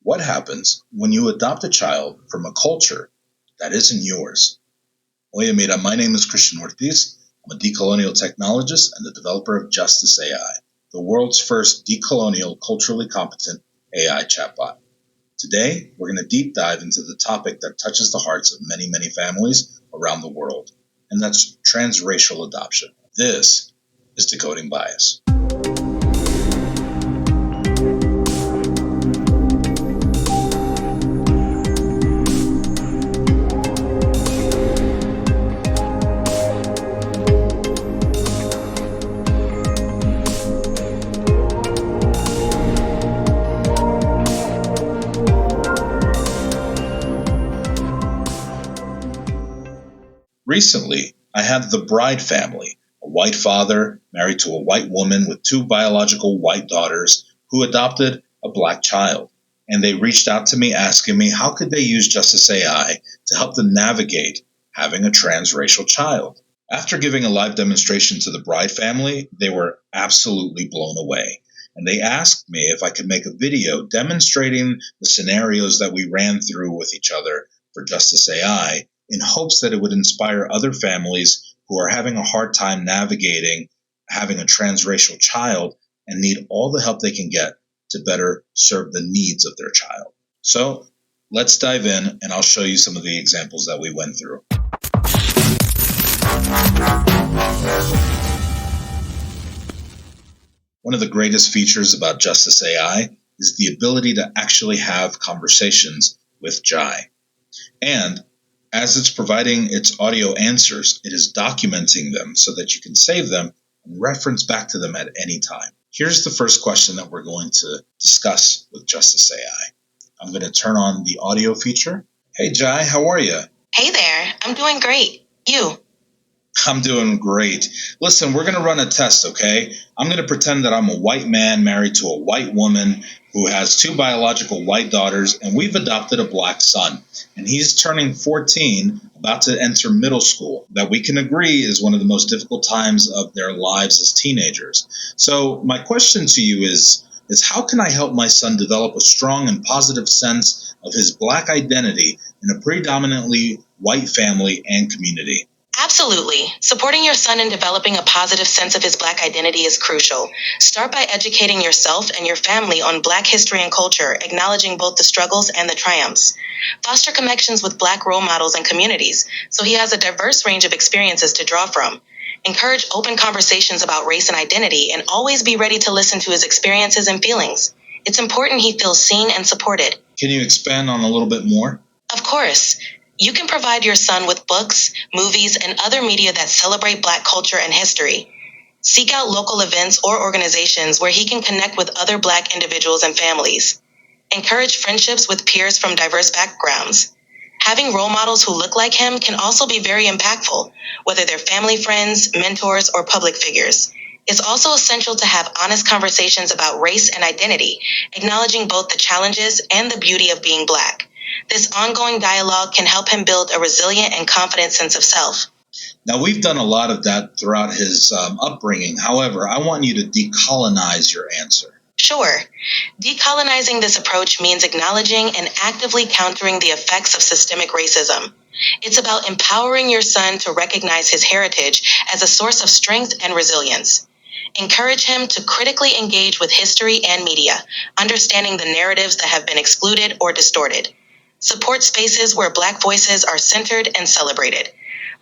What happens when you adopt a child from a culture that isn't yours? Oye, mira, my name is Christian Ortiz. I'm a decolonial technologist and the developer of Justice AI, the world's first decolonial, culturally competent AI chatbot. Today, we're going to deep dive into the topic that touches the hearts of many, many families around the world, and that's transracial adoption. This is Decoding Bias. Recently, I had the Bride family, a white father married to a white woman with two biological white daughters who adopted a black child. And they reached out to me asking me how could they use Justice AI to help them navigate having a transracial child. After giving a live demonstration to the Bride family, they were absolutely blown away. And they asked me if I could make a video demonstrating the scenarios that we ran through with each other for Justice AI in hopes that it would inspire other families who are having a hard time navigating having a transracial child and need all the help they can get to better serve the needs of their child. So let's dive in and I'll show you some of the examples that we went through. One of the greatest features about Justice AI is the ability to actually have conversations with Jai. And as it's providing its audio answers, it is documenting them so that you can save them and reference back to them at any time. Here's the first question that we're going to discuss with Justice AI. I'm going to turn on the audio feature. Hey, Jai, how are you? Hey there, I'm doing great. You? I'm doing great. Listen, we're going to run a test, okay? I'm going to pretend that I'm a white man married to a white woman who has two biological white daughters, and we've adopted a black son. And he's turning 14, about to enter middle school, that we can agree is one of the most difficult times of their lives as teenagers. So my question to you is how can I help my son develop a strong and positive sense of his black identity in a predominantly white family and community? Absolutely. Supporting your son in developing a positive sense of his Black identity is crucial. Start by educating yourself and your family on Black history and culture, acknowledging both the struggles and the triumphs. Foster connections with Black role models and communities, so he has a diverse range of experiences to draw from. Encourage open conversations about race and identity, and always be ready to listen to his experiences and feelings. It's important he feels seen and supported. Can you expand on a little bit more? Of course. You can provide your son with books, movies, and other media that celebrate Black culture and history. Seek out local events or organizations where he can connect with other Black individuals and families. Encourage friendships with peers from diverse backgrounds. Having role models who look like him can also be very impactful, whether they're family friends, mentors, or public figures. It's also essential to have honest conversations about race and identity, acknowledging both the challenges and the beauty of being Black. This ongoing dialogue can help him build a resilient and confident sense of self. Now, we've done a lot of that throughout his upbringing. However, I want you to decolonize your answer. Sure. Decolonizing this approach means acknowledging and actively countering the effects of systemic racism. It's about empowering your son to recognize his heritage as a source of strength and resilience. Encourage him to critically engage with history and media, understanding the narratives that have been excluded or distorted. Support spaces where Black voices are centered and celebrated.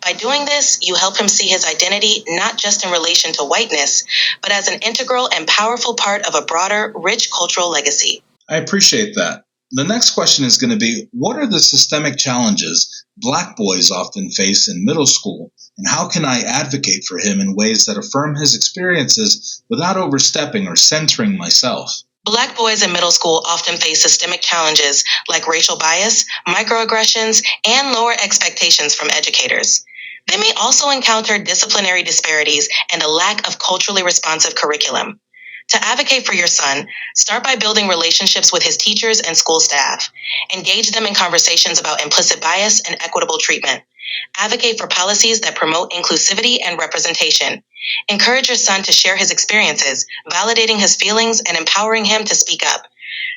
By doing this, you help him see his identity not just in relation to whiteness, but as an integral and powerful part of a broader, rich cultural legacy. I appreciate that. The next question is going to be, what are the systemic challenges Black boys often face in middle school, and how can I advocate for him in ways that affirm his experiences without overstepping or centering myself? Black boys in middle school often face systemic challenges like racial bias, microaggressions, and lower expectations from educators. They may also encounter disciplinary disparities and a lack of culturally responsive curriculum. To advocate for your son, start by building relationships with his teachers and school staff. Engage them in conversations about implicit bias and equitable treatment. Advocate for policies that promote inclusivity and representation. Encourage your son to share his experiences, validating his feelings and empowering him to speak up.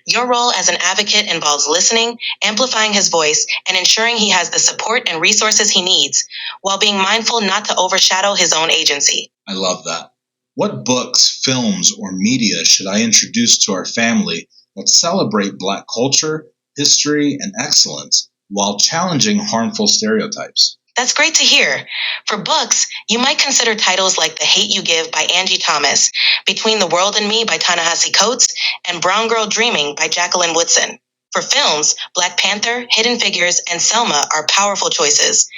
Your role as an advocate involves listening, amplifying his voice, and ensuring he has the support and resources he needs, while being mindful not to overshadow his own agency. I love that. What books, films, or media should I introduce to our family that celebrate Black culture, history, and excellence while challenging harmful stereotypes? That's great to hear. For books, you might consider titles like The Hate You Give by Angie Thomas, Between the World and Me by Ta-Nehisi Coates, and Brown Girl Dreaming by Jacqueline Woodson. For films, Black Panther, Hidden Figures, and Selma are powerful choices.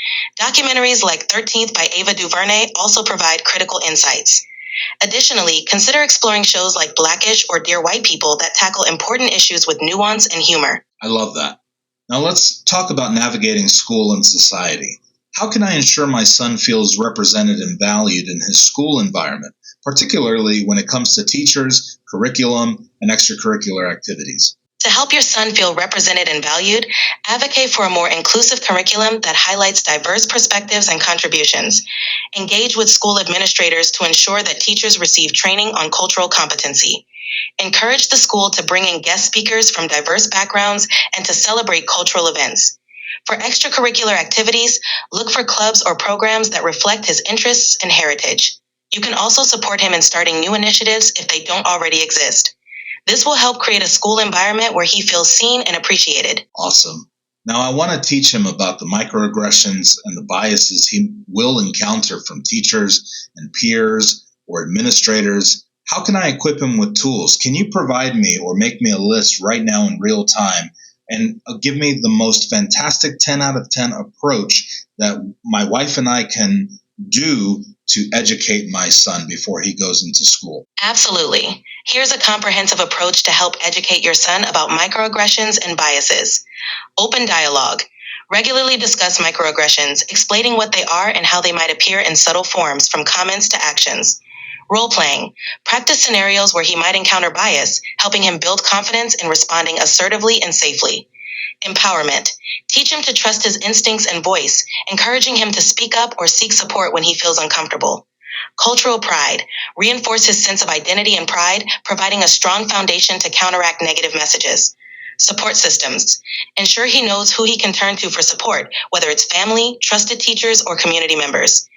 Documentaries like 13th by Ava DuVernay also provide critical insights. Additionally, consider exploring shows like Blackish or Dear White People that tackle important issues with nuance and humor. I love that. Now let's talk about navigating school and society. How can I ensure my son feels represented and valued in his school environment, particularly when it comes to teachers, curriculum, and extracurricular activities? To help your son feel represented and valued, advocate for a more inclusive curriculum that highlights diverse perspectives and contributions. Engage with school administrators to ensure that teachers receive training on cultural competency. Encourage the school to bring in guest speakers from diverse backgrounds and to celebrate cultural events. For extracurricular activities, look for clubs or programs that reflect his interests and heritage. You can also support him in starting new initiatives if they don't already exist. This will help create a school environment where he feels seen and appreciated. Awesome. Now, I want to teach him about the microaggressions and the biases he will encounter from teachers and peers or administrators. How can I equip him with tools? Can you provide me or make me a list right now in real time and give me the most fantastic 10 out of 10 approach that my wife and I can do to educate my son before he goes into school? Absolutely. Here's a comprehensive approach to help educate your son about microaggressions and biases. Open dialogue. Regularly discuss microaggressions, explaining what they are and how they might appear in subtle forms, from comments to actions. Role playing. Practice scenarios where he might encounter bias, helping him build confidence in responding assertively and safely. Empowerment. Teach him to trust his instincts and voice, encouraging him to speak up or seek support when he feels uncomfortable. Cultural pride. Reinforce his sense of identity and pride, providing a strong foundation to counteract negative messages. Support systems. Ensure he knows who he can turn to for support, whether it's family, trusted teachers, or community members.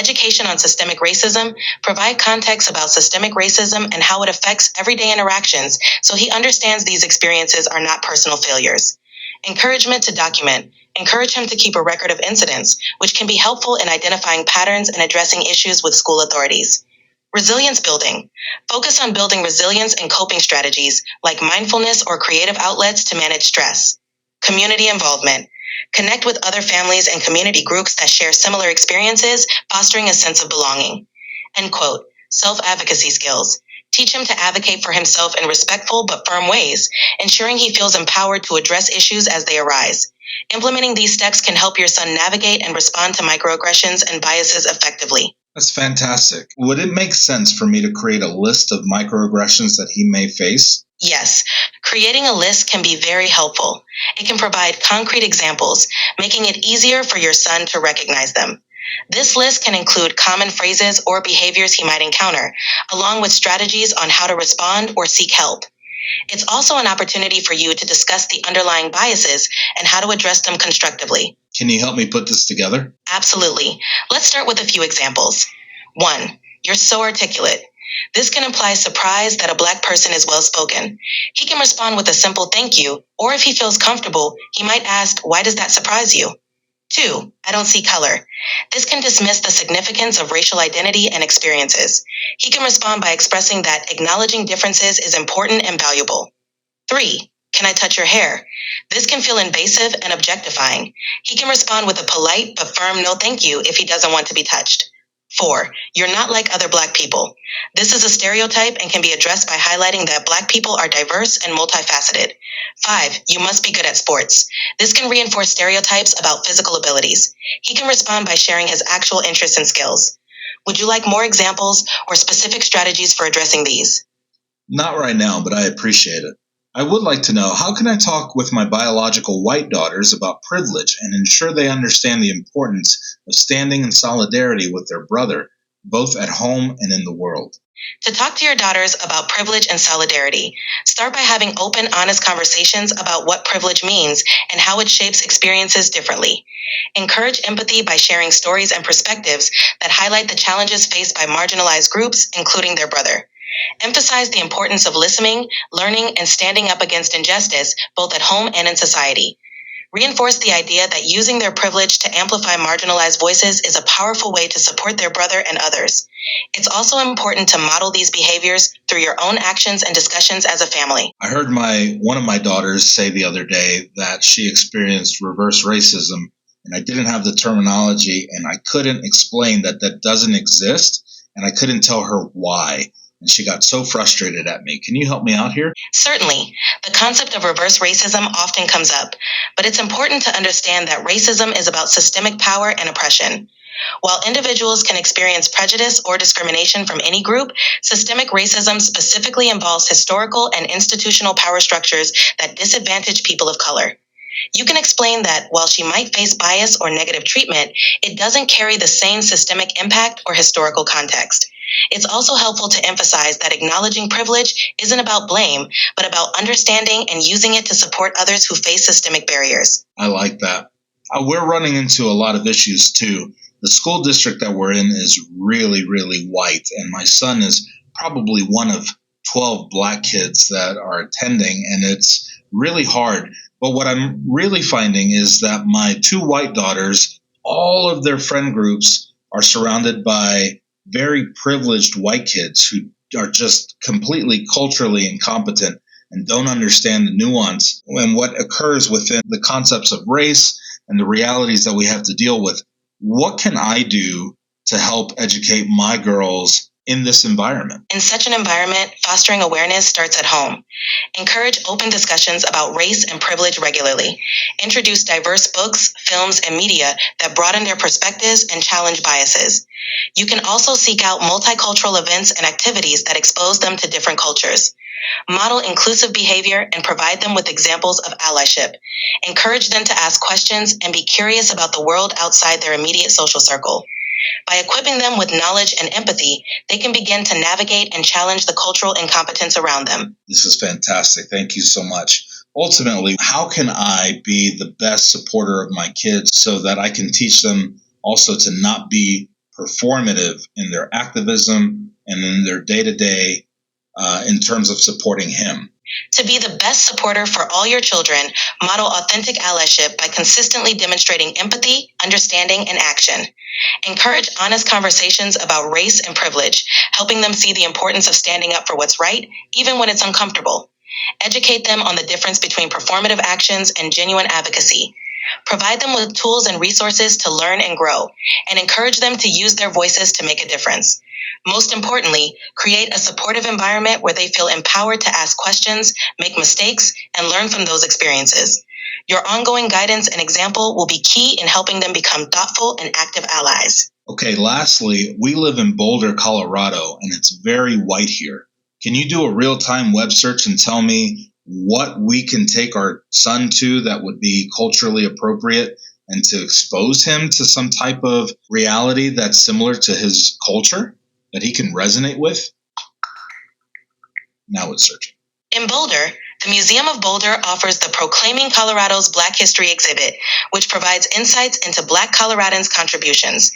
Education on systemic racism. Provide context about systemic racism and how it affects everyday interactions so he understands these experiences are not personal failures. Encouragement to document. Encourage him to keep a record of incidents, which can be helpful in identifying patterns and addressing issues with school authorities. Resilience building. Focus on building resilience and coping strategies like mindfulness or creative outlets to manage stress. Community involvement. Connect with other families and community groups that share similar experiences, fostering a sense of belonging. End quote. Self-advocacy skills. Teach him to advocate for himself in respectful but firm ways, ensuring he feels empowered to address issues as they arise. Implementing these steps can help your son navigate and respond to microaggressions and biases effectively. That's fantastic. Would it make sense for me to create a list of microaggressions that he may face? Yes, creating a list can be very helpful. It can provide concrete examples, making it easier for your son to recognize them. This list can include common phrases or behaviors he might encounter, along with strategies on how to respond or seek help. It's also an opportunity for you to discuss the underlying biases and how to address them constructively. Can you help me put this together? Absolutely. Let's start with a few examples. 1. You're so articulate. This can imply surprise that a Black person is well-spoken. He can respond with a simple thank you, or if he feels comfortable, he might ask, why does that surprise you? 2. I don't see color. This can dismiss the significance of racial identity and experiences. He can respond by expressing that acknowledging differences is important and valuable. 3. Can I touch your hair? This can feel invasive and objectifying. He can respond with a polite but firm no thank you if he doesn't want to be touched. 4. You're not like other Black people. This is a stereotype and can be addressed by highlighting that Black people are diverse and multifaceted. 5. You must be good at sports. This can reinforce stereotypes about physical abilities. He can respond by sharing his actual interests and skills. Would you like more examples or specific strategies for addressing these? Not right now, but I appreciate it. I would like to know, how can I talk with my biological white daughters about privilege and ensure they understand the importance of standing in solidarity with their brother, both at home and in the world? To talk to your daughters about privilege and solidarity, start by having open, honest conversations about what privilege means and how it shapes experiences differently. Encourage empathy by sharing stories and perspectives that highlight the challenges faced by marginalized groups, including their brother. Emphasize the importance of listening, learning, and standing up against injustice, both at home and in society. Reinforce the idea that using their privilege to amplify marginalized voices is a powerful way to support their brother and others. It's also important to model these behaviors through your own actions and discussions as a family. I heard one of my daughters say the other day that she experienced reverse racism, and I didn't have the terminology, and I couldn't explain that that doesn't exist, and I couldn't tell her why. And she got so frustrated at me. Can you help me out here? Certainly, the concept of reverse racism often comes up, but it's important to understand that racism is about systemic power and oppression. While individuals can experience prejudice or discrimination from any group, systemic racism specifically involves historical and institutional power structures that disadvantage people of color. You can explain that while she might face bias or negative treatment, it doesn't carry the same systemic impact or historical context. It's also helpful to emphasize that acknowledging privilege isn't about blame, but about understanding and using it to support others who face systemic barriers. I like that. We're running into a lot of issues too. The school district that we're in is really, really white, and my son is probably one of 12 black kids that are attending, and it's really hard. But what I'm really finding is that my two white daughters, all of their friend groups are surrounded by very privileged white kids who are just completely culturally incompetent and don't understand the nuance and what occurs within the concepts of race and the realities that we have to deal with. What can I do to help educate my girls in this environment? In such an environment, fostering awareness starts at home. Encourage open discussions about race and privilege regularly. Introduce diverse books, films, and media that broaden their perspectives and challenge biases. You can also seek out multicultural events and activities that expose them to different cultures. Model inclusive behavior and provide them with examples of allyship. Encourage them to ask questions and be curious about the world outside their immediate social circle. By equipping them with knowledge and empathy, they can begin to navigate and challenge the cultural incompetence around them. This is fantastic. Thank you so much. Ultimately, how can I be the best supporter of my kids so that I can teach them also to not be performative in their activism and in their day-to-day in terms of supporting him? To be the best supporter for all your children, model authentic allyship by consistently demonstrating empathy, understanding, and action. Encourage honest conversations about race and privilege, helping them see the importance of standing up for what's right, even when it's uncomfortable. Educate them on the difference between performative actions and genuine advocacy. Provide them with tools and resources to learn and grow, and encourage them to use their voices to make a difference. Most importantly, create a supportive environment where they feel empowered to ask questions, make mistakes, and learn from those experiences. Your ongoing guidance and example will be key in helping them become thoughtful and active allies. Okay, lastly, we live in Boulder, Colorado, and it's very white here. Can you do a real-time web search and tell me what we can take our son to that would be culturally appropriate and to expose him to some type of reality that's similar to his culture that he can resonate with? Now it's searching. In Boulder, the Museum of Boulder offers the Proclaiming Colorado's Black History exhibit, which provides insights into Black Coloradans' contributions.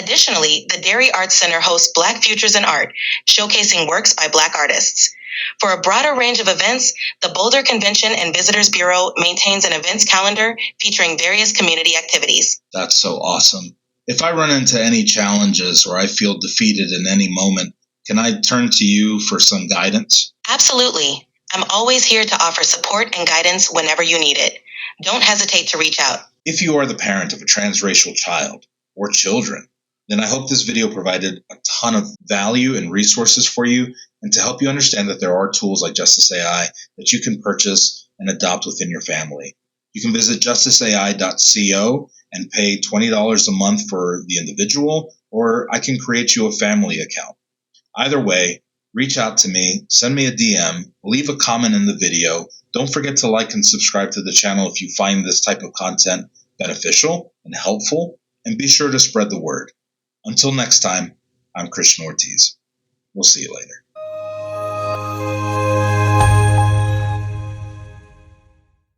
Additionally, the Dairy Arts Center hosts Black Futures in Art, showcasing works by Black artists. For a broader range of events, the Boulder Convention and Visitors Bureau maintains an events calendar featuring various community activities. That's so awesome. If I run into any challenges or I feel defeated in any moment, can I turn to you for some guidance? Absolutely. I'm always here to offer support and guidance whenever you need it. Don't hesitate to reach out. If you are the parent of a transracial child or children, then I hope this video provided a ton of value and resources for you and to help you understand that there are tools like Justice AI that you can purchase and adopt within your family. You can visit justiceai.co and pay $20 a month for the individual, or I can create you a family account. Either way, reach out to me, send me a DM, leave a comment in the video. Don't forget to like and subscribe to the channel if you find this type of content beneficial and helpful, and be sure to spread the word. Until next time, I'm Christian Ortiz. We'll see you later.